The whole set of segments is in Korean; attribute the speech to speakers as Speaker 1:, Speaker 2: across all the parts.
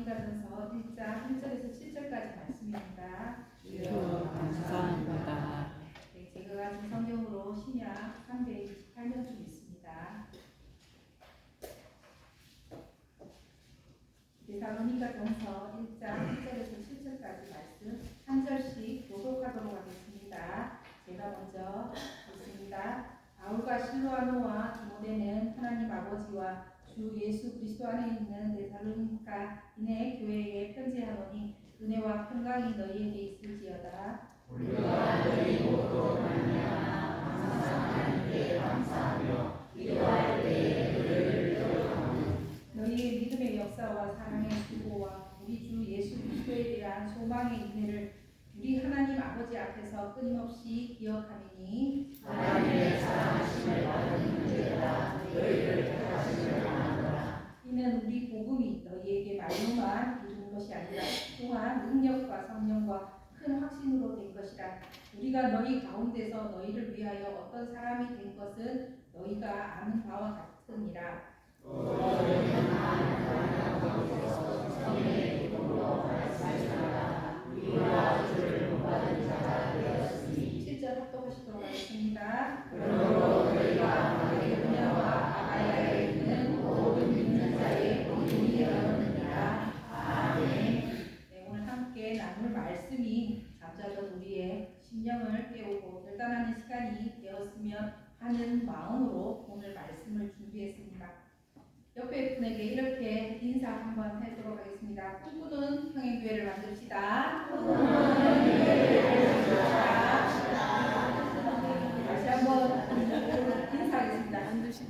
Speaker 1: 데살로니가전서 1장 1절에서 7절까지 말씀입니다.
Speaker 2: 주여 감사합니다.
Speaker 1: 네, 제가 가진 성경으로 신약 328면 좀 있습니다. 데살로니가전서 1장 1절에서 7절까지 말씀 한 절씩 교독하도록 하겠습니다. 제가 먼저 읽습니다. 바울과 실로아노와 디모데는 하나님 아버지와 주 예수 그리스도 안에 있는 데살로니가인의 교회에 편지하노니 은혜와 평강이 너희에게 있을지어다.
Speaker 3: 우리가 너희 모두 말미암아 항상 하나님께 감사하며 기도할 때에 너희를 기억하는
Speaker 1: 너희의 믿음의 역사와 사랑의 수고와 우리 주 예수 그리스도에 대한 소망의 인내를 우리 하나님 아버지 앞에서 끊임없이 기억하리니
Speaker 3: 하나님의 사랑하심을 받은 문제라 너희를 택하심을 아노라.
Speaker 1: 이는 우리 복음이 너희에게 말로만 이룬 것이 아니라 또한 능력과 성령과 큰 확신으로 된 것이라. 우리가 너희 가운데서 너희를 위하여 어떤 사람이 된 것은 너희가 아는 바와 같으니라.
Speaker 3: 너희는 하나님 가운데서 성령의 기쁨으로 말씀하시다가 우리와 주를 본받은 자가 되었으니
Speaker 1: 7절 합독하시도록 하겠습니다.
Speaker 3: 그러므로 너희가 마게도냐와 아가야에 있는 모든 믿는 자의 공동이 되었느니라. 아멘.
Speaker 1: 네, 오늘 함께 나눌 말씀이 잠자던 우리의 심령을 깨우고 결단하는 시간이 되었으면 하는 마음으로 오늘 말씀을 준비했습니다. 옆에 분에게 이렇게 인사 한번 해보도록 하겠습니다. 꿈꾸는 평행교회를 만듭시다. 다시 한번 인사하겠습니다.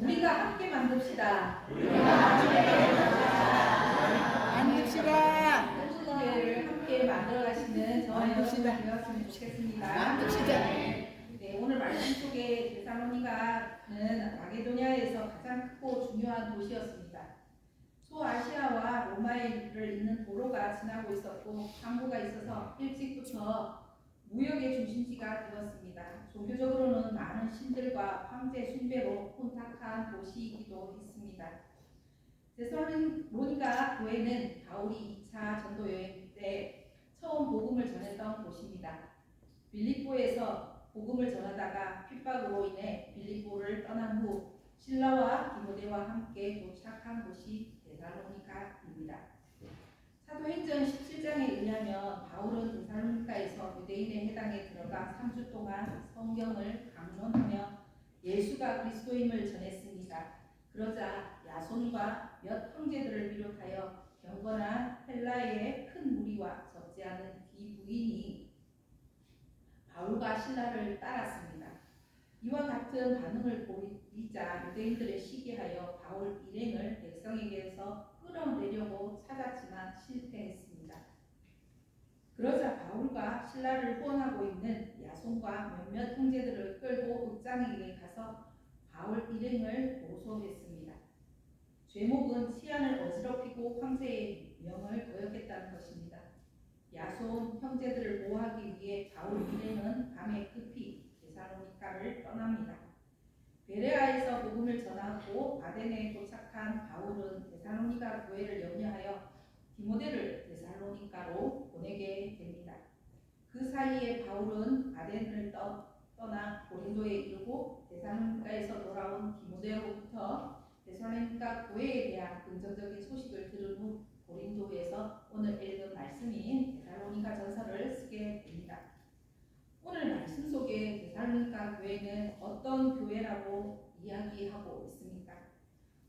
Speaker 1: 우리가 함께 만듭시다. 교회를 함께 만들어가시는 저의 여러분이 되었으면 좋겠습니다. 네, 오늘 말씀 속에 데살로니가는 마게도냐에서 가장 크고 중요한 도시였습니다. 소아시아와 로마를 잇는 도로가 지나고 있었고 항구가 있어서 일찍부터 무역의 중심지가 되었습니다. 종교적으로는 많은 신들과 황제 숭배로 혼탁한 도시이기도 했습니다. 데살로니가 교회는 바울이 2차 전도 여행 때 처음 복음을 전했던 곳입니다. 빌립보에서 복음을 전하다가 핍박으로 인해 빌립보를 떠난 후 실라와 디모데와 함께 도착한 곳이 데살로니가입니다. 사도행전 17장에 의하면 바울은 데살로니가에서 유대인의 회당에 들어가 3주 동안 성경을 강론하며 예수가 그리스도임을 전했습니다. 그러자 야손과 몇 형제들을 비롯하여 경건한 헬라의 큰 무리와 적지 않은 비부인이 바울과 신라를 따랐습니다. 이와 같은 반응을 보이자 유대인들을 시기하여 바울 일행을 백성에게서 끌어내려고 찾았지만 실패했습니다. 그러자 바울과 신라를 후원하고 있는 야손과 몇몇 형제들을 끌고 읍장에게 가서 바울 일행을 고소했습니다. 죄목은 치안을 어지럽히고 황제의 명을 거역했다는 것입니다. 야손 형제들을 보호하기 위해 바울 일행은 밤에 급히 데살로니가를 떠납니다. 베레아에서 복음을 전하고 아덴에 도착한 바울은 데살로니가 교회를 염려하여 디모데를 데살로니가로 보내게 됩니다. 그 사이에 바울은 아덴을 떠나 고린도에 이르고 데살로니가에서 돌아온 디모데로부터 데살로니가 교회에 대한 긍정적인 소식을 들은 후 고린도에서 오늘 읽은 말씀인 데살로니가 전서를 쓰게 됩니다. 오늘 말씀 속에 데살로니가 교회는 어떤 교회라고 이야기하고 있습니까?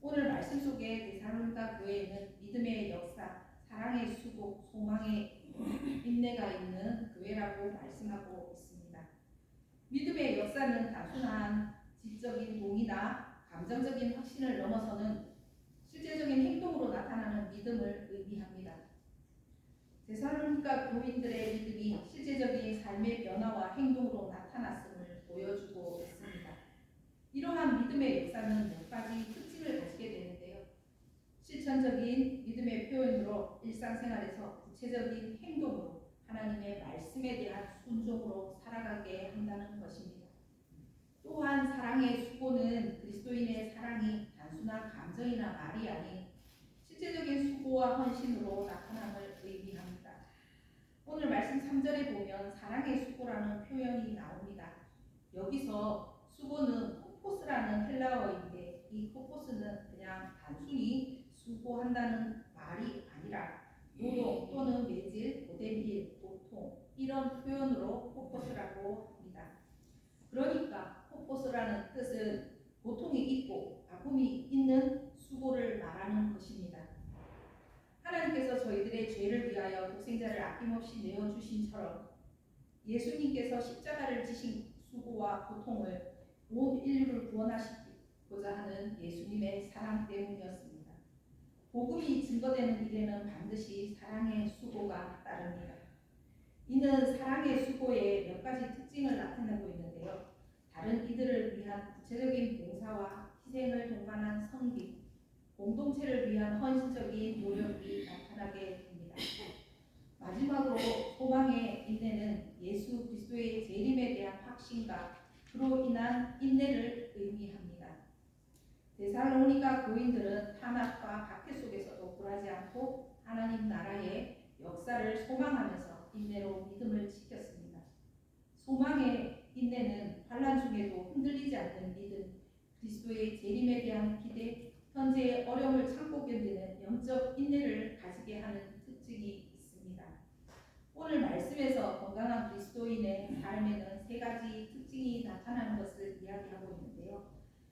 Speaker 1: 오늘 말씀 속에 데살로니가 교회는 믿음의 역사, 사랑의 수고, 소망의 인내가 있는 교회라고 말씀하고 있습니다. 믿음의 역사는 단순한 지적인 동의나 감정적인 확신을 넘어서는 실제적인 행동으로 나타나는 믿음을 의미합니다. 데살로니가 교인들의 믿음이 실제적인 삶의 변화와 행동으로 나타났음을 보여주고 있습니다. 이러한 믿음의 역사는 몇 가지 특징을 가지게 되는데요. 실천적인 믿음의 표현으로 일상생활에서 구체적인 행동으로 하나님의 말씀에 대한 순종으로 살아가게 한다는 것입니다. 또한 사랑의 수고는 그리스도인의 사랑이 단순한 감정이나 말이 아닌 실제적인 수고와 헌신으로 나타나는 오늘 말씀 3절에 보면 사랑의 수고라는 표현이 나옵니다. 여기서 수고는 코포스라는 헬라어인데 이 코포스는 그냥 단순히 수고한다는 말이 아니라 노동 또는 매질, 고된 일, 고통 이런 표현으로 코포스라고 합니다. 그러니까 코포스라는 뜻은 고통이 있고 아픔이 있는 수고를 말하는 것입니다. 하나님께서 저희들의 죄를 위하여 독생자를 아낌없이 내어주신처럼 예수님께서 십자가를 지신 수고와 고통을 온 인류를 구원하시고자 하는 예수님의 사랑 때문이었습니다. 복음이 증거되는 일에는 반드시 사랑의 수고가 따릅니다. 이는 사랑의 수고의 몇 가지 특징을 나타내고 있는데요. 다른 이들을 위한 구체적인 봉사와 희생을 동반한 섬김, 공동체를 위한 헌신적인 노력이 나타나게 됩니다. 마지막으로 소망의 인내는 예수 그리스도의 재림에 대한 확신과 그로 인한 인내를 의미합니다. 데살로니가 교인들은 탄압과 박해 속에서도 굴하지 않고 하나님 나라의 역사를 소망하면서 인내로 믿음을 지켰습니다. 소망의 인내는 환난 중에도 흔들리지 않는 믿음, 그리스도의 재림에 대한 기대, 현재의 어려움을 참고 견디는 영적 인내를 가지게 하는 특징이 있습니다. 오늘 말씀에서 건강한 그리스도인의 삶에는 세 가지 특징이 나타나는 것을 이야기하고 있는데요.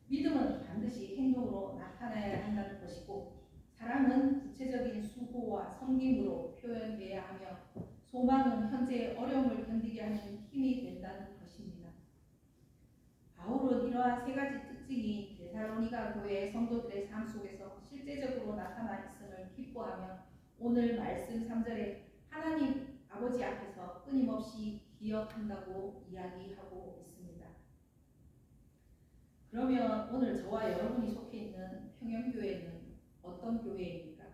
Speaker 1: 믿음은 반드시 행동으로 나타나야 한다는 것이고, 사랑은 구체적인 수고와 섬김으로 표현되어야 하며, 소망은 현재의 어려움을 견디게 하는 힘이 된다는 것입니다. 바울은 이러한 세 가지 특징이 데살로니가 교회의 성도들의 삶 속에서 실제적으로 나타나 있음을 기뻐하며 오늘 말씀 3절에 하나님 아버지 앞에서 끊임없이 기억한다고 이야기하고 있습니다. 그러면 오늘 저와 여러분이 속해 있는 평영교회는 어떤 교회입니까?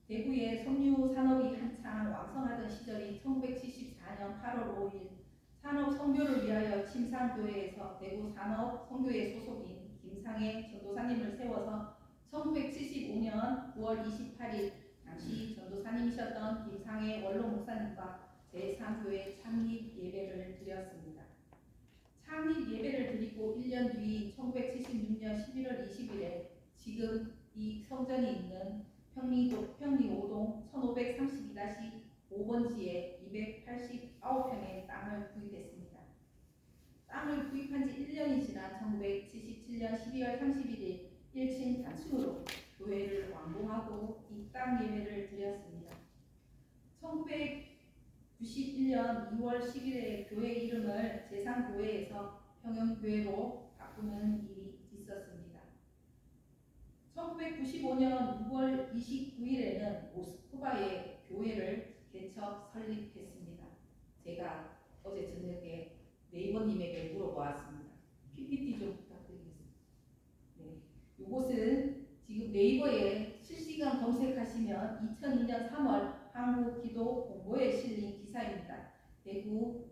Speaker 1: 대구의 섬유 산업이 한창 왕성하던 시절인 1974년 8월 5일 산업 선교를 위하여 침상교회에서 대구 산업 선교회 소속인 김상혜 전도사님을 세워서 1975년 9월 28일 당시 전도사님이셨던 김상혜 원로 목사님과 제3교회 창립 예배를 드렸습니다. 창립 예배를 드리고 1년 뒤인 1976년 11월 20일에 지금 이 성전이 있는 평리 5동 1532-5번지에 289평의 땅을 구입했습니다. 땅을 구입한 지 1년이 지난 1977년 12월 31일 1층 단층으로 교회를 완공하고 입당 예배를 드렸습니다. 1991년 2월 10일에 교회 이름을 제3교회에서 평영교회로 바꾸는 일이 있었습니다. 1995년 6월 29일에는 모스크바에 교회를 개척 설립했습니다. 제가 어제 저녁에 네이버님에게 물어보았습니다. PPT 좀 부탁드리겠습니다. 네, 이곳은 지금 네이버에 실시간 검색하시면 2002년 3월 한국기도공보에 실린 기사입니다. 대구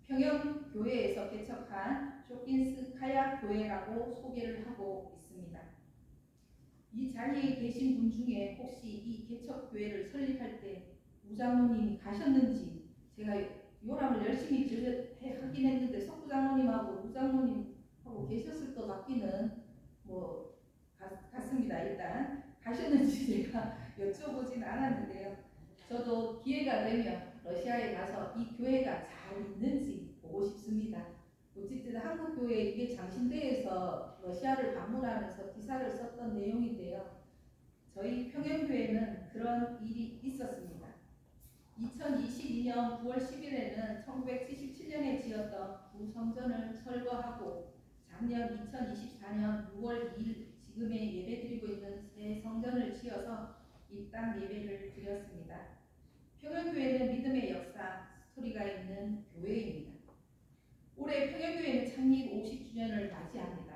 Speaker 1: 평영교회에서 개척한 쇼킨스 카약 교회라고 소개를 하고 있습니다. 이 자리에 계신 분 중에 혹시 이 개척교회를 설립할 때 우장로님이 가셨는지, 제가 요람을 열심히 하긴 했는데 석부장로님하고 우장로님하고 계셨을 것 같기는 같습니다. 일단 가셨는지 제가 여쭤보진 않았는데요. 저도 기회가 되면 러시아에 가서 이 교회가 잘 있는지 보고 싶습니다. 어쨌든 한국교회 이게 장신대에서 러시아를 방문하면서 기사를 썼던 내용인데요. 저희 평영교회는 그런 일이 있었습니다. 2022년 9월 10일에는 1977년에 지었던 구성전을 철거하고 작년 2024년 6월 2일 지금의 예배드리고 있는 새 성전을 지어서 입당 예배를 드렸습니다. 평영교회는 믿음의 역사, 스토리가 있는 교회입니다. 올해 평영교회는 창립 50주년을 맞이합니다.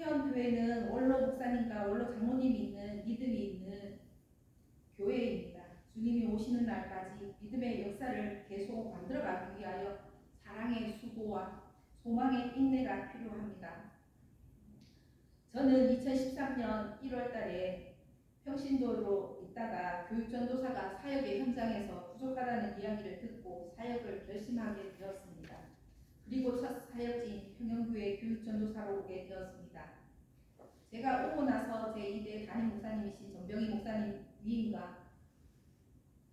Speaker 1: 평영교회는 원로 목사님과 원로 장로님이 있는 믿음이 있는 교회입니다. 주님이 오시는 날까지 믿음의 역사를 계속 만들어가기 위하여 사랑의 수고와 소망의 인내가 필요합니다. 저는 2013년 1월 달에 평신도로 있다가 교육전도사가 사역의 현장에서 부족하다는 이야기를 듣고 사역을 결심하게 되었습니다. 그리고 첫 사역지인 평영교회 교육전도사로 오게 되었습니다. 제가 오고 나서 제2대 담임 목사님이신 전병희 목사님 위임과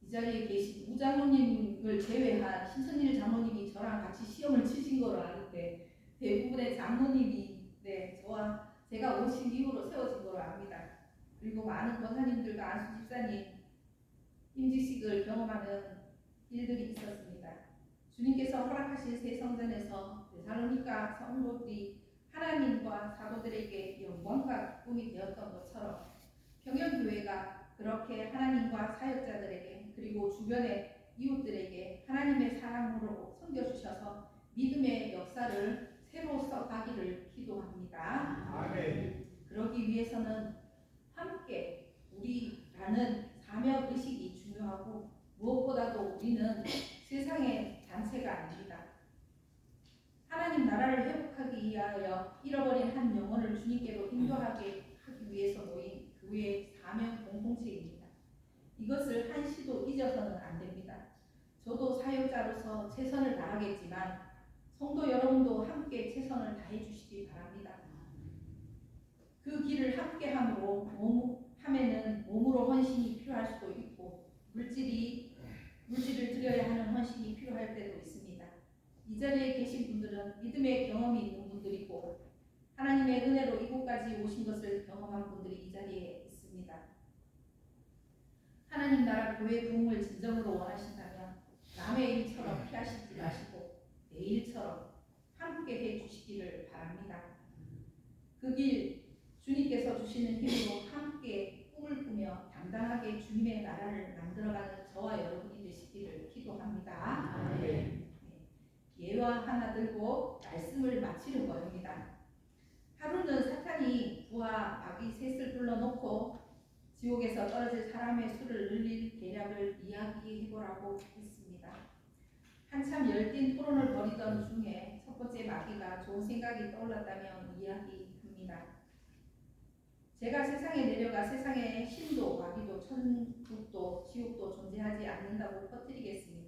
Speaker 1: 이 자리에 계신 우장로님을 제외한 신천일 장로님이 저랑 같이 시험을 치신 거로 아는데 대부분의 장로님이 저와 제가 오신 이후로 세워진 거로 압니다. 그리고 많은 권사님들과 안수 집사님 임직식을 경험하는 일들이 있었습니다. 주님께서 허락하신 새 성전에서 데살로니가 성도들이 하나님과 사도들에게 영광과 기쁨이 되었던 것처럼 평영교회가 그렇게 하나님과 사역자들에게 그리고 주변의 이웃들에게 하나님의 사랑으로 섬겨주셔서 믿음의 역사를 새로 써가기를 기도합니다.
Speaker 3: 아멘.
Speaker 1: 그러기 위해서는 함께 우리라는 사명의식이 중요하고 무엇보다도 우리는 세상의 단체가 아닙니다. 하나님 나라를 회복하기 위하여 잃어버린 한 영혼을 주님께로 인도하게 하기 위해서 모인 교회의 사명 공동체입니다. 이것을 한시도 잊어서는 안 됩니다. 저도 사역자로서 최선을 다하겠지만 성도 여러분도 함께 최선을 다해 주시기 바랍니다. 그 길을 함께 함에는 몸으로 헌신이 필요할 수도 있고 물질을 드려야 하는 헌신이 필요할 때도 있습니다. 이 자리에 계신 분들은 믿음의 경험이 있는 분들이고 하나님의 은혜로 이곳까지 오신 것을 경험한 분들이 이 자리에 있습니다. 하나님 나라 교회 부흥을 진정으로 원하신다면 남의 일처럼 피하시지 마시고 내 일처럼 함께 해주시기를 바랍니다. 그 길 주님께서 주시는 힘으로 함께 꿈을 꾸며 당당하게 주님의 나라를 만들어가는 저와 여러분이 되시기를 기도합니다. 예와 하나 들고 말씀을 마치려고 합니다. 하루는 사탄이 부하 마귀 셋을 불러놓고 지옥에서 떨어질 사람의 수를 늘릴 계략을 이야기해보라고 했습니다. 한참 열띤 토론을 벌이던 중에 첫 번째 마귀가 좋은 생각이 떠올랐다며 이야기합니다. 제가 세상에 내려가 세상에 신도 마귀도 천국도 지옥도 존재하지 않는다고 퍼뜨리겠습니다.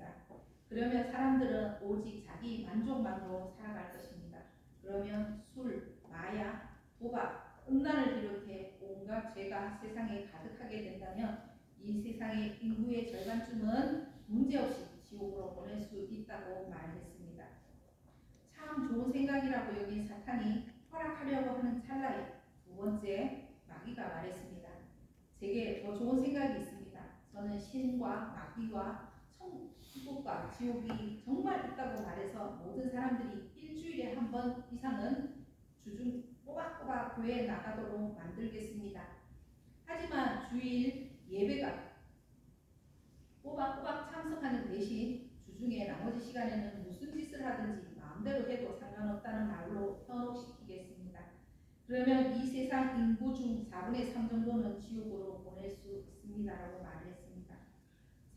Speaker 1: 그러면 사람들은 오직 자기 만족만으로 살아갈 것입니다. 그러면 술, 마약, 도박, 음란을 비롯해 온갖 죄가 세상에 가득하게 된다면 이 세상의 인구의 절반쯤은 문제없이 지옥으로 보낼 수 있다고 말했습니다. 참 좋은 생각이라고 여긴 사탄이 허락하려고 하는 찰나에 두 번째 마귀가 말했습니다. 제게 더 좋은 생각이 있습니다. 저는 신과 마귀와 천국과 지옥이 정말 있다고 말해서 모든 사람들이 일주일에 한 번 이상은 주중 꼬박꼬박 교회에 나가도록 만들겠습니다. 하지만 주일 예배가 꼬박꼬박 참석하는 대신 주중에 나머지 시간에는 무슨 짓을 하든지 마음대로 해도 상관없다는 말로 현혹시키겠습니다. 그러면 이 세상 인구 중 4분의 3 정도는 지옥으로 보낼 수 있습니다라고 말을 했습니다.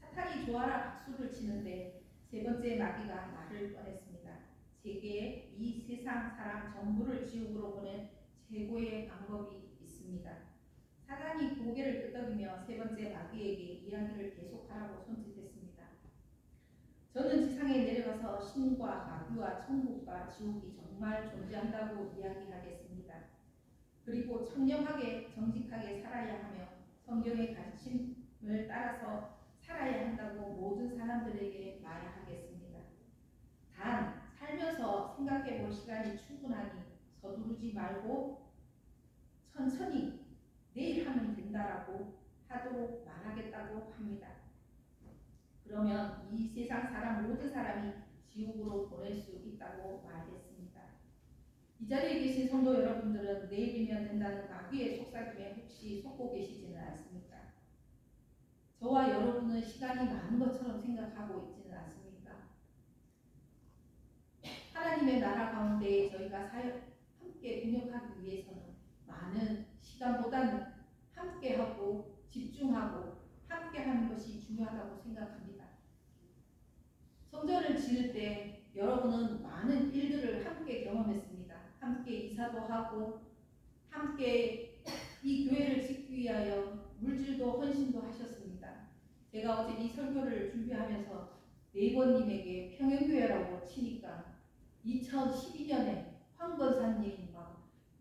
Speaker 1: 사탄이 좋아라 박수를 치는데 세 번째 마귀가 말을 꺼냈습니다. 제게 이 세상 사람 전부를 지옥으로 보낸 최고의 방법이 있습니다. 사탄이 고개를 끄덕이며 세 번째 마귀에게 이야기를 계속하라고 손짓했습니다. 저는 지상에 내려가서 신과 마귀와 천국과 지옥이 정말 존재한다고 이야기하겠습니다. 그리고 청렴하게 정직하게 살아야 하며 성경의 가르침을 따라서 살아야 한다고 모든 사람들에게 말하겠습니다. 단 살면서 생각해 볼 시간이 충분하니 서두르지 말고 천천히 내일 하면 된다라고 하도록 말하겠다고 합니다. 그러면 이 세상 사람 모든 사람이 지옥으로 보낼 수 있다고 말했습니다. 이 자리에 계신 성도 여러분들은 내일이면 된다는 마귀의 속삭임에 혹시 속고 계시지는 않습니까? 저와 여러분은 시간이 많은 것처럼 생각하고 있지는 않습니까? 하나님의 나라 가운데 저희가 함께 동역하기 위해서는 많은 시간보다는 함께하고 집중하고 함께하는 것이 중요하다고 생각합니다. 성전을 지을 때 여러분은 많은 일들을 함께 경험했습니다. 함께 이사도 하고 함께 이 교회를 짓기 위하여 물질도 헌신도 하셨습니다. 제가 어제 이 설교를 준비하면서 네이버님에게 평행교회라고 치니까 2012년에 황 권사님,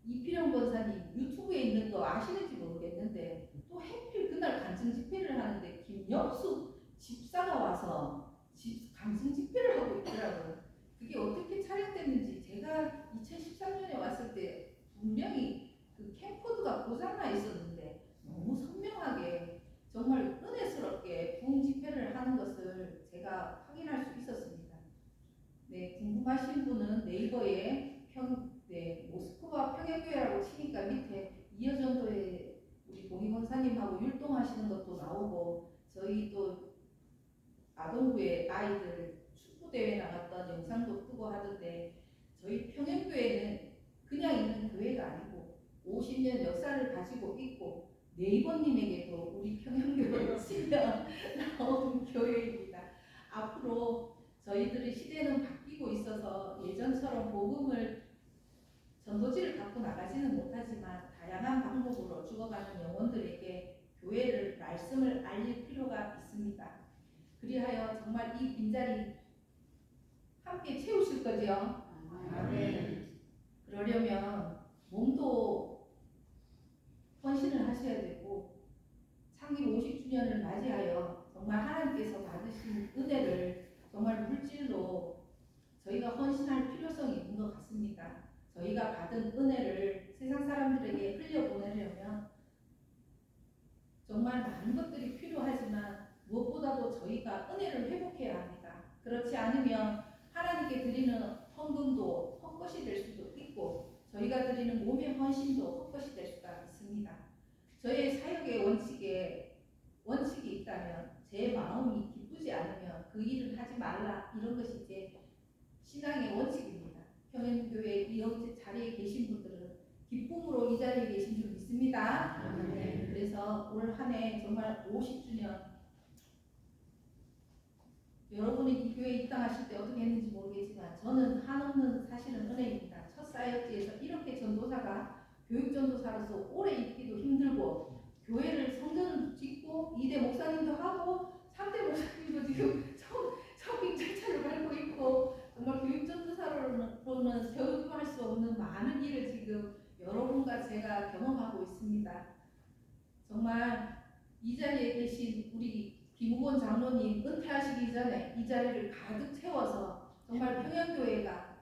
Speaker 1: 이필영 권사님 유튜브에 있는 거 아시는지 모르겠는데 또 해필 그날 간증 집회를 하는데 김영수 집사가 와서 간증 집회를 하고 있더라고요. 그게 어떻게 촬영됐는지 제가 2013년에 왔을 때 분명히 그 캠코드가 고장나 있었는데 너무 선명하게 정말 은혜스럽게 부흥 집회를 하는 것을 제가 확인할 수 있었습니다. 네, 궁금하신 분은 네이버에 모스크바 평양교회라고 치니까 밑에 이어전도에 우리 동의권사님하고 율동하시는 것도 나오고 저희 또 아동부의 아이들 축구대회 나갔던 영상도 뜨고 하던데 저희 평양교회는 그냥 있는 교회가 아니고 50년 역사를 가지고 있고 네이버님에게도 우리 평양교회 치면 나오는 교회입니다. 앞으로 저희들의 시대는 바뀌고 있어서 예전처럼 복음을 전도지를 갖고 나가지는 못하지만 다양한 방법으로 죽어가는 영혼들에게 교회를 말씀을 알릴 필요가 있습니다. 그리하여 정말 이 빈자리 함께 채우실 거지요?
Speaker 3: 아멘.
Speaker 1: 그러려면 몸도 헌신을 하셔야 되고 창립 50주년을 맞이하여 정말 하나님께서 받으신 은혜를 정말 물질로 저희가 헌신할 필요성이 있는 것 같습니다. 저희가 받은 은혜를 세상 사람들에게 흘려보내려면 정말 많은 것들이 필요하지만 무엇보다도 저희가 은혜를 회복해야 합니다. 그렇지 않으면 하나님께 드리는 헌금도 헛것이 될 수도 있고 저희가 드리는 몸의 헌신도 헛것이 될 수가 있습니다. 저의 사역의 원칙이 있다면 제 마음이 기쁘지 않으면 그 일을 하지 말라, 이런 것이 제 신앙의 원칙입니다. 평행교회 이 자리에 계신 분들은 기쁨으로 이 자리에 계신 줄 믿습니다. 네, 그래서 올 한 해 정말 50주년 여러분이 이 교회에 입당하실 때 어떻게 했는지 모르겠지만 저는 한없는 사실은 은혜입니다. 첫 사역지에서 이렇게 전도사가 교육전도사로서 오래 있기도 힘들고 교회를 성전 짓고 2대 목사님도 하고 3대 목사님도 지금 청빙 절차를 밟고 있고 정말 교육전도사로는 세우할 수 없는 많은 일을 지금 여러분과 제가 경험하고 있습니다. 정말 이 자리에 계신 우리 김우곤 장로님 은퇴하시기 전에 이 자리를 가득 채워서 정말 평양교회가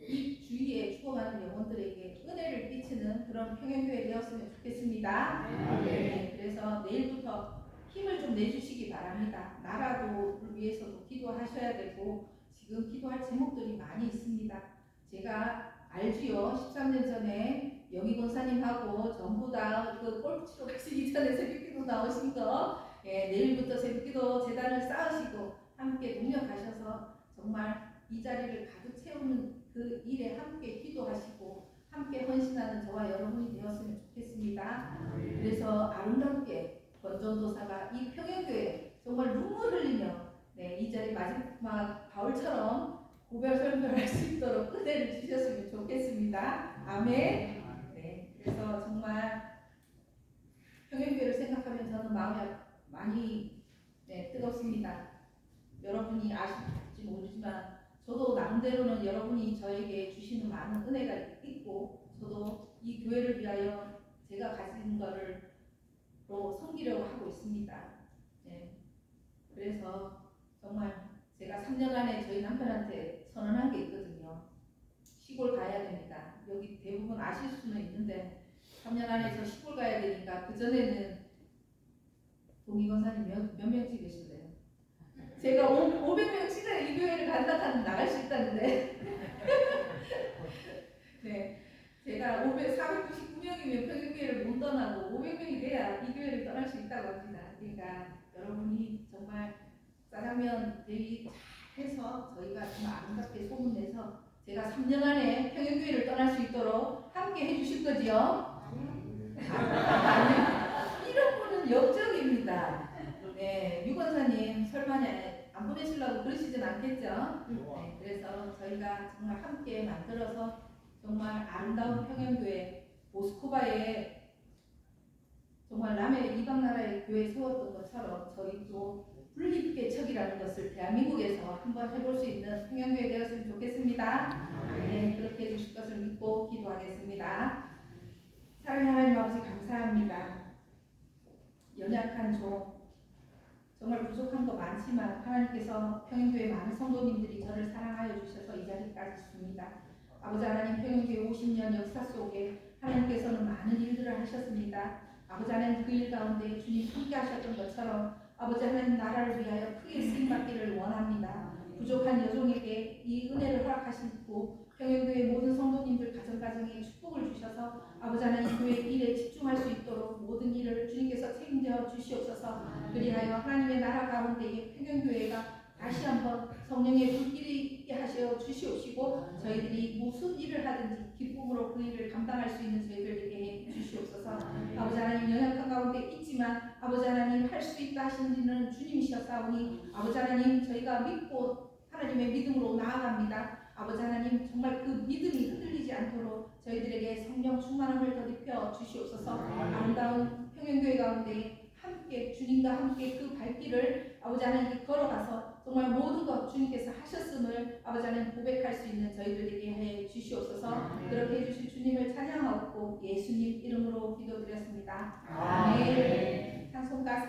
Speaker 1: 이 주위에 죽어가는 영혼들에게 은혜를 끼치는 그런 평양교회 되었으면 좋겠습니다. 네, 그래서 내일부터 힘을 좀 내주시기 바랍니다. 나라를 위해서도 기도하셔야 되고 지금 기도할 제목들이 많이 있습니다. 제가 알지요. 13년 전에 영희 권사님하고 전부 다 그 골프 치러 가시기 전에 새벽기도 나오신 거, 내일부터 새벽기도 재단을 쌓으시고 함께 동력하셔서 정말 이 자리를 가득 채우는 그 일에 함께 기도하시고 함께 헌신하는 저와 여러분이 되었으면 좋겠습니다. 그래서 아름답게 권전도사가 이 평양교회 정말 눈물 흘리며 이 자리 마지막 바울처럼 고별 설교할 수 있도록 은혜를 주셨으면 좋겠습니다. 아멘. 네, 그래서 정말 평양교회를 생각하면 저는 마음이 많이 뜨겁습니다. 여러분이 아실지 모르지만 저도 나름대로는 여러분이 저에게 주시는 많은 은혜가 있고 저도 이 교회를 위하여 제가 가진 거를 섬기려고 하고 있습니다. 네. 그래서 정말 제가 3년 안에 저희 남편한테 선언한 게 있거든요. 시골 가야 됩니다. 여기 대부분 아실 수는 있는데 3년 안에 저 시골 가야 되니까 그전에는 동의권사님 몇 명 찍으실래요? 제가 500명 찍어야 이 교회를 간다 하면 나갈 수 있다는데 네, 제가 499명이면 평양교회를 못 떠나고 500명이 돼야 이 교회를 떠날 수 있다고 합니다. 그러니까 여러분이 정말 짜장면 대위 잘 해서 저희가 정말 아름답게 소문내서 제가 3년 안에 평양교회를 떠날 수 있도록 함께 해주실 거지요? 이런 분은 역적입니다. 네, 유권사님 설마 안 보내시려고 그러시진 않겠죠? 그래서 저희가 정말 함께 만들어서 정말 아름다운 평양교회 모스크바에 정말 남의 이방 나라의 교회 세웠던 것처럼 저희도 분립개척이라는 것을 대한민국에서 한번 해볼 수 있는 평양교회 되었으면 좋겠습니다. 네, 그렇게 해주실 것을 믿고 기도하겠습니다. 사랑하는 하나님 아버지 감사합니다. 연약한 종 정말 부족한 거 많지만 하나님께서 평양교회 많은 성도님들이 저를 사랑하여 주셔서 이 자리까지 있습니다. 아버지 하나님, 평양교회 50년 역사 속에 하나님께서는 많은 일들을 하셨습니다. 아버지 하나님, 그 일 가운데 주님 함께 하셨던 것처럼 아버지 하나님 나라를 위하여 크게 쓰임받기를 원합니다. 부족한 여종에게 이 은혜를 허락하시고 평양교회 모든 성도님들 가정가정에 축복을 주셔서 아버지 하나님 교회 일에 집중할 수 있도록 모든 일을 주님께서 책임져 주시옵소서. 그리하여 하나님의 나라 가운데에 평양교회가 다시 한번 성령의 불길이 있게 하셔 주시옵시고 저희들이 무슨 일을 하든지 기쁨으로 그 일을 감당할 수 있는 저희들에게 해 주시옵소서. 아버지 하나님, 연약한 가운데 있지만 아버지 하나님 할 수 있다 하시는 주님이셨사오니 아버지 하나님, 저희가 믿고 하나님의 믿음으로 나아갑니다. 아버지 하나님, 정말 그 믿음이 흔들리지 않도록 저희들에게 성령 충만함을 더 입혀 주시옵소서. 아름다운 평양교회 가운데 함께 주님과 함께 그 발길을 아버지 하나님께 걸어가서 정말 모든 것 주님께서 하셨음을 아버지 하나님 고백할 수 있는 저희들에게 해 주시옵소서. 그렇게 해주실 주님을 찬양하고 예수님 이름으로 기도드렸습니다. 아멘. 찬송가